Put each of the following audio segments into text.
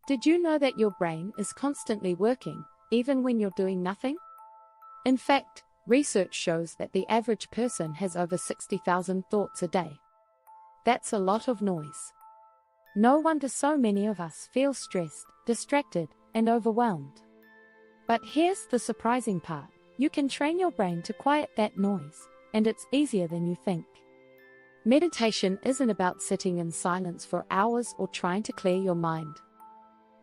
Did you know that your brain is constantly working, even when you're doing nothing? In fact, research shows that the average person has over 60,000 thoughts a day. That's a lot of noise. No wonder so many of us feel stressed, distracted, and overwhelmed. But here's the surprising part. You can train your brain to quiet that noise, and it's easier than you think. Meditation isn't about sitting in silence for hours or trying to clear your mind.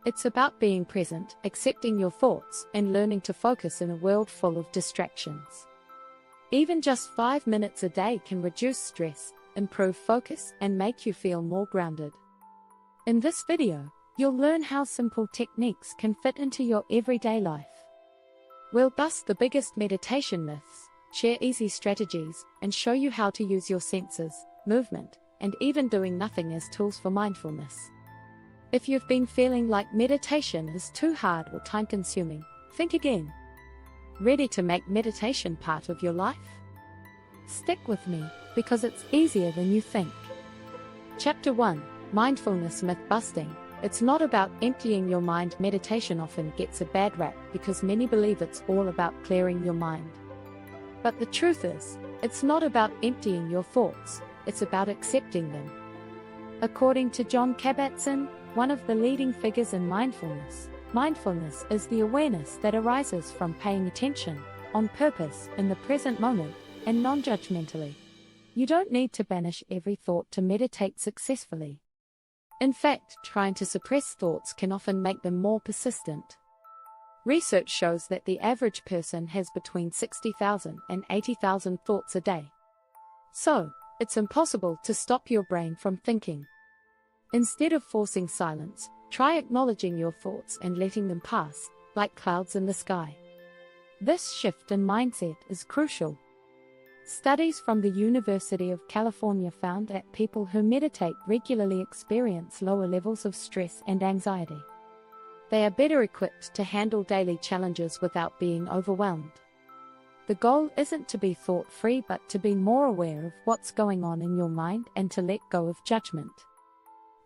It's about being present, accepting your thoughts, and learning to focus in a world full of distractions. Even just 5 minutes a day can reduce stress, improve focus, and make you feel more grounded. In this video, you'll learn how simple techniques can fit into your everyday life. We'll bust the biggest meditation myths, share easy strategies, and show you how to use your senses, movement, and even doing nothing as tools for mindfulness. If you've been feeling like meditation is too hard or time-consuming, think again. Ready to make meditation part of your life? Stick with me, because it's easier than you think. Chapter 1: Mindfulness Myth Busting. It's not about emptying your mind. Meditation often gets a bad rap because many believe it's all about clearing your mind. But the truth is, it's not about emptying your thoughts, it's about accepting them. According to John Kabat-Zinn, one of the leading figures in mindfulness, mindfulness is the awareness that arises from paying attention, on purpose, in the present moment, and non-judgmentally. You don't need to banish every thought to meditate successfully. In fact, trying to suppress thoughts can often make them more persistent. Research shows that the average person has between 60,000 and 80,000 thoughts a day. So, it's impossible to stop your brain from thinking. Instead of forcing silence, try acknowledging your thoughts and letting them pass, like clouds in the sky. This shift in mindset is crucial. Studies from the University of California found that people who meditate regularly experience lower levels of stress and anxiety. They are better equipped to handle daily challenges without being overwhelmed. The goal isn't to be thought-free but to be more aware of what's going on in your mind and to let go of judgment.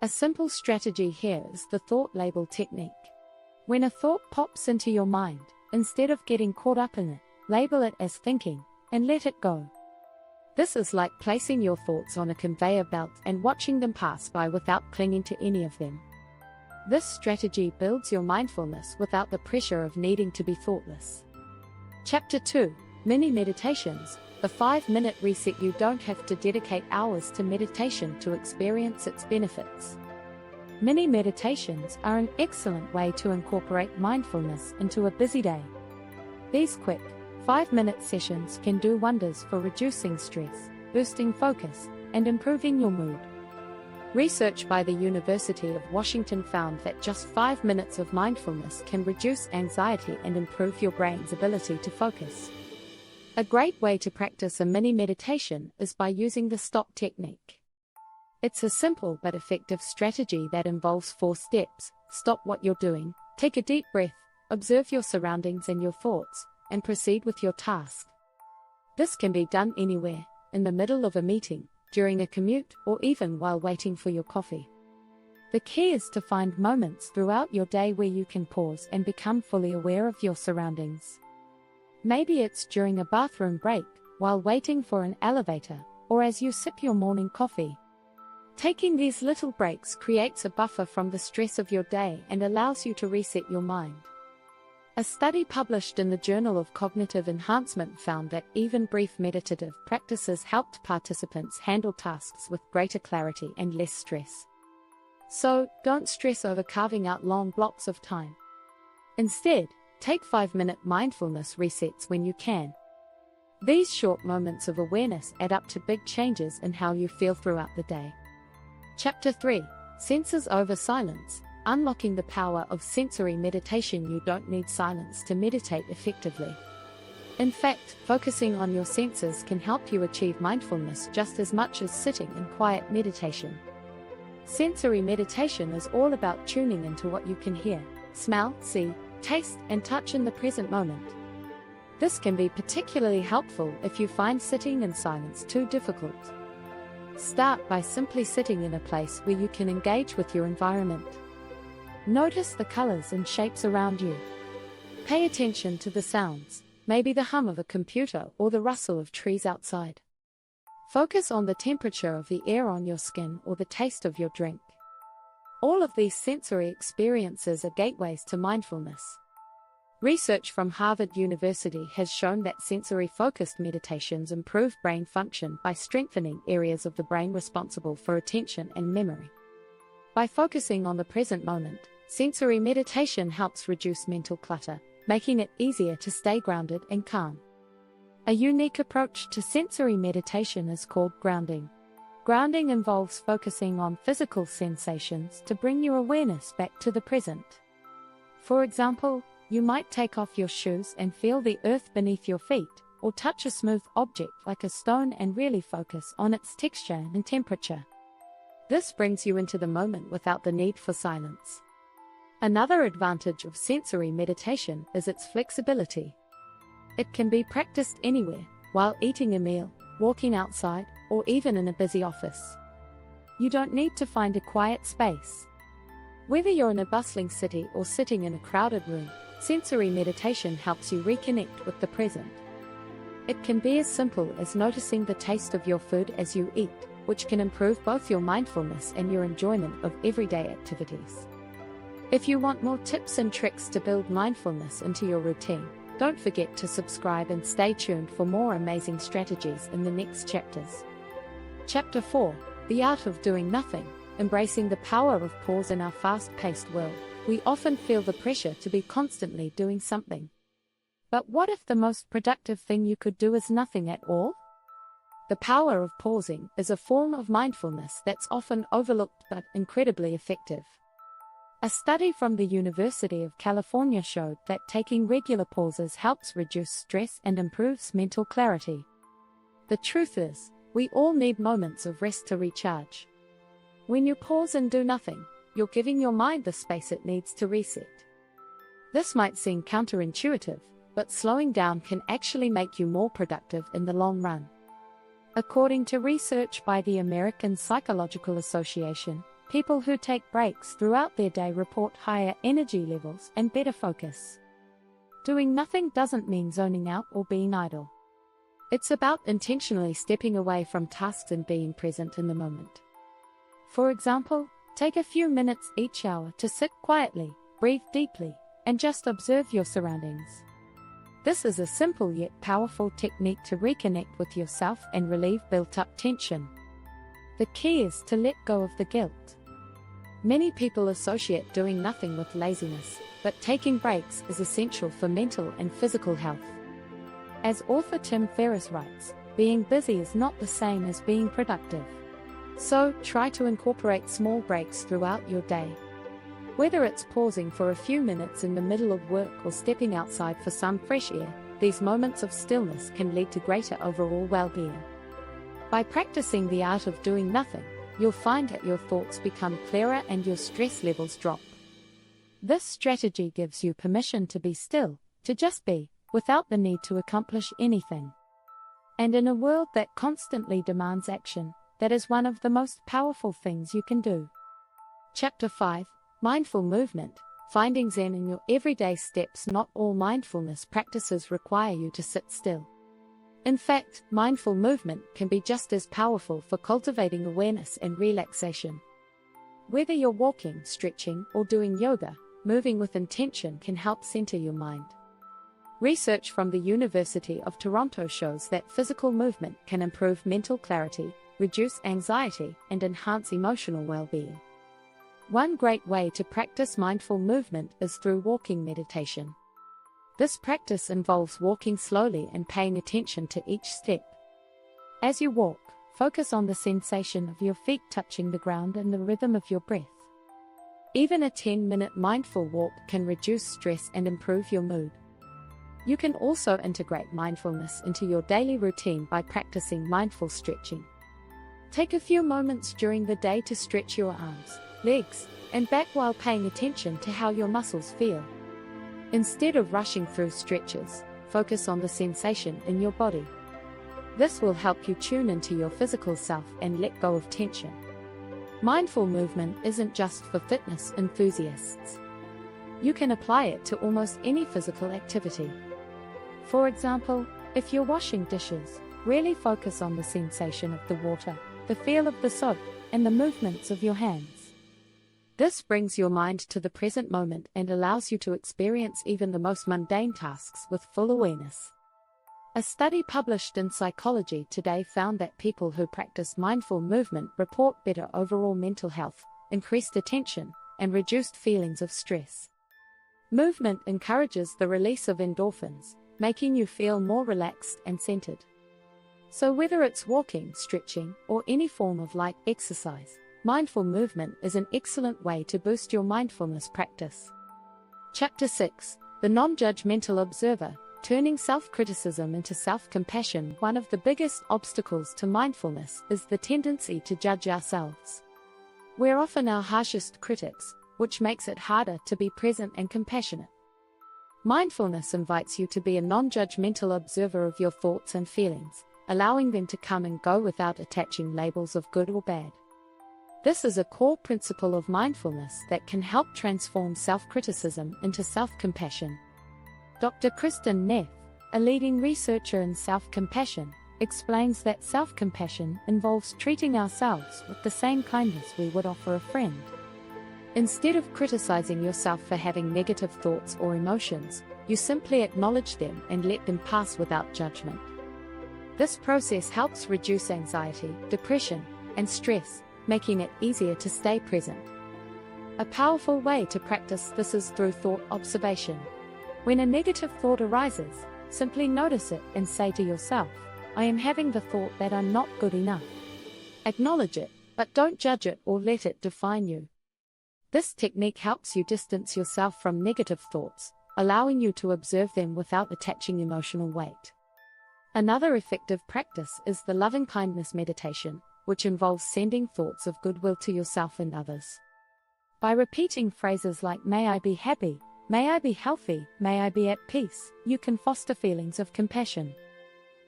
A simple strategy here is the thought label technique. When a thought pops into your mind, instead of getting caught up in it, label it as thinking, and let it go. This is like placing your thoughts on a conveyor belt and watching them pass by without clinging to any of them. This strategy builds your mindfulness without the pressure of needing to be thoughtless. Chapter 2: Mini Meditations. The 5-minute reset. You don't have to dedicate hours to meditation to experience its benefits. Mini meditations are an excellent way to incorporate mindfulness into a busy day. These quick, 5-minute sessions can do wonders for reducing stress, boosting focus, and improving your mood. Research by the University of Washington found that just 5 minutes of mindfulness can reduce anxiety and improve your brain's ability to focus. A great way to practice a mini meditation is by using the stop technique. It's a simple but effective strategy that involves 4 steps. Stop what you're doing, take a deep breath, observe your surroundings and your thoughts, and proceed with your task. This can be done anywhere, in the middle of a meeting, during a commute, or even while waiting for your coffee. The key is to find moments throughout your day where you can pause and become fully aware of your surroundings. Maybe it's during a bathroom break, while waiting for an elevator, or as you sip your morning coffee. Taking these little breaks creates a buffer from the stress of your day and allows you to reset your mind. A study published in the Journal of Cognitive Enhancement found that even brief meditative practices helped participants handle tasks with greater clarity and less stress. So, don't stress over carving out long blocks of time. Instead, take 5-minute mindfulness resets when you can. These short moments of awareness add up to big changes in how you feel throughout the day. Chapter 3: Senses over Silence. Unlocking the power of sensory meditation. You don't need silence to meditate effectively. In fact, focusing on your senses can help you achieve mindfulness just as much as sitting in quiet meditation. Sensory meditation is all about tuning into what you can hear, smell, see, taste, and touch in the present moment. This can be particularly helpful if you find sitting in silence too difficult. Start by simply sitting in a place where you can engage with your environment. Notice the colors and shapes around you. Pay attention to the sounds, maybe the hum of a computer or the rustle of trees outside. Focus on the temperature of the air on your skin or the taste of your drink. All of these sensory experiences are gateways to mindfulness. Research from Harvard University has shown that sensory-focused meditations improve brain function by strengthening areas of the brain responsible for attention and memory. By focusing on the present moment, sensory meditation helps reduce mental clutter, making it easier to stay grounded and calm. A unique approach to sensory meditation is called grounding. Grounding involves focusing on physical sensations to bring your awareness back to the present. For example, you might take off your shoes and feel the earth beneath your feet, or touch a smooth object like a stone and really focus on its texture and temperature. This brings you into the moment without the need for silence. Another advantage of sensory meditation is its flexibility. It can be practiced anywhere, while eating a meal, walking outside, or even in a busy office. You don't need to find a quiet space. Whether you're in a bustling city or sitting in a crowded room, sensory meditation helps you reconnect with the present. It can be as simple as noticing the taste of your food as you eat, which can improve both your mindfulness and your enjoyment of everyday activities. If you want more tips and tricks to build mindfulness into your routine, don't forget to subscribe and stay tuned for more amazing strategies in the next chapters. Chapter 4: The Art of Doing Nothing. Embracing the power of pause in our fast-paced world, we often feel the pressure to be constantly doing something. But what if the most productive thing you could do is nothing at all? The power of pausing is a form of mindfulness that's often overlooked but incredibly effective. A study from the University of California showed that taking regular pauses helps reduce stress and improves mental clarity. The truth is, we all need moments of rest to recharge. When you pause and do nothing, you're giving your mind the space it needs to reset. This might seem counterintuitive, but slowing down can actually make you more productive in the long run. According to research by the American Psychological Association, people who take breaks throughout their day report higher energy levels and better focus. Doing nothing doesn't mean zoning out or being idle. It's about intentionally stepping away from tasks and being present in the moment. For example, take a few minutes each hour to sit quietly, breathe deeply, and just observe your surroundings. This is a simple yet powerful technique to reconnect with yourself and relieve built-up tension. The key is to let go of the guilt. Many people associate doing nothing with laziness, but taking breaks is essential for mental and physical health. As author Tim Ferriss writes, being busy is not the same as being productive. So, try to incorporate small breaks throughout your day. Whether it's pausing for a few minutes in the middle of work or stepping outside for some fresh air, these moments of stillness can lead to greater overall well-being. By practicing the art of doing nothing, you'll find that your thoughts become clearer and your stress levels drop. This strategy gives you permission to be still, to just be, without the need to accomplish anything. And in a world that constantly demands action, that is one of the most powerful things you can do. Chapter 5: Mindful Movement. Finding Zen in your everyday steps. Not all mindfulness practices require you to sit still. In fact, mindful movement can be just as powerful for cultivating awareness and relaxation. Whether you're walking, stretching, or doing yoga, moving with intention can help center your mind. Research from the University of Toronto shows that physical movement can improve mental clarity, reduce anxiety, and enhance emotional well-being. One great way to practice mindful movement is through walking meditation. This practice involves walking slowly and paying attention to each step. As you walk, focus on the sensation of your feet touching the ground and the rhythm of your breath. Even a 10-minute mindful walk can reduce stress and improve your mood. You can also integrate mindfulness into your daily routine by practicing mindful stretching. Take a few moments during the day to stretch your arms, legs, and back while paying attention to how your muscles feel. Instead of rushing through stretches, focus on the sensation in your body. This will help you tune into your physical self and let go of tension. Mindful movement isn't just for fitness enthusiasts. You can apply it to almost any physical activity. For example, if you're washing dishes, really focus on the sensation of the water, the feel of the soap, and the movements of your hands. This brings your mind to the present moment and allows you to experience even the most mundane tasks with full awareness. A study published in Psychology Today found that people who practice mindful movement report better overall mental health, increased attention, and reduced feelings of stress. Movement encourages the release of endorphins, making you feel more relaxed and centered. So whether it's walking, stretching, or any form of light exercise, mindful movement is an excellent way to boost your mindfulness practice. Chapter 6: The Non-Judgmental Observer, Turning Self-Criticism into Self-Compassion. One of the biggest obstacles to mindfulness is the tendency to judge ourselves. We're often our harshest critics, which makes it harder to be present and compassionate. Mindfulness invites you to be a non-judgmental observer of your thoughts and feelings, allowing them to come and go without attaching labels of good or bad. This is a core principle of mindfulness that can help transform self-criticism into self-compassion. Dr. Kristen Neff, a leading researcher in self-compassion, explains that self-compassion involves treating ourselves with the same kindness we would offer a friend. Instead of criticizing yourself for having negative thoughts or emotions, you simply acknowledge them and let them pass without judgment. This process helps reduce anxiety, depression, and stress, making it easier to stay present. A powerful way to practice this is through thought observation. When a negative thought arises, simply notice it and say to yourself, "I am having the thought that I'm not good enough." Acknowledge it, but don't judge it or let it define you. This technique helps you distance yourself from negative thoughts, allowing you to observe them without attaching emotional weight. Another effective practice is the loving-kindness meditation, which involves sending thoughts of goodwill to yourself and others. By repeating phrases like "May I be happy," "May I be healthy," "May I be at peace," you can foster feelings of compassion.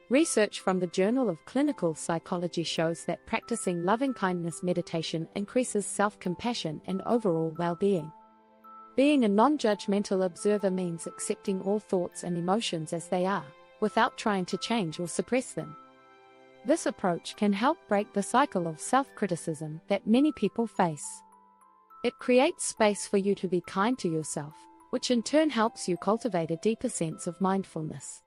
Research from the Journal of Clinical Psychology shows that practicing loving-kindness meditation increases self-compassion and overall well-being. Being a non-judgmental observer means accepting all thoughts and emotions as they are, without trying to change or suppress them. This approach can help break the cycle of self-criticism that many people face. It creates space for you to be kind to yourself, which in turn helps you cultivate a deeper sense of mindfulness.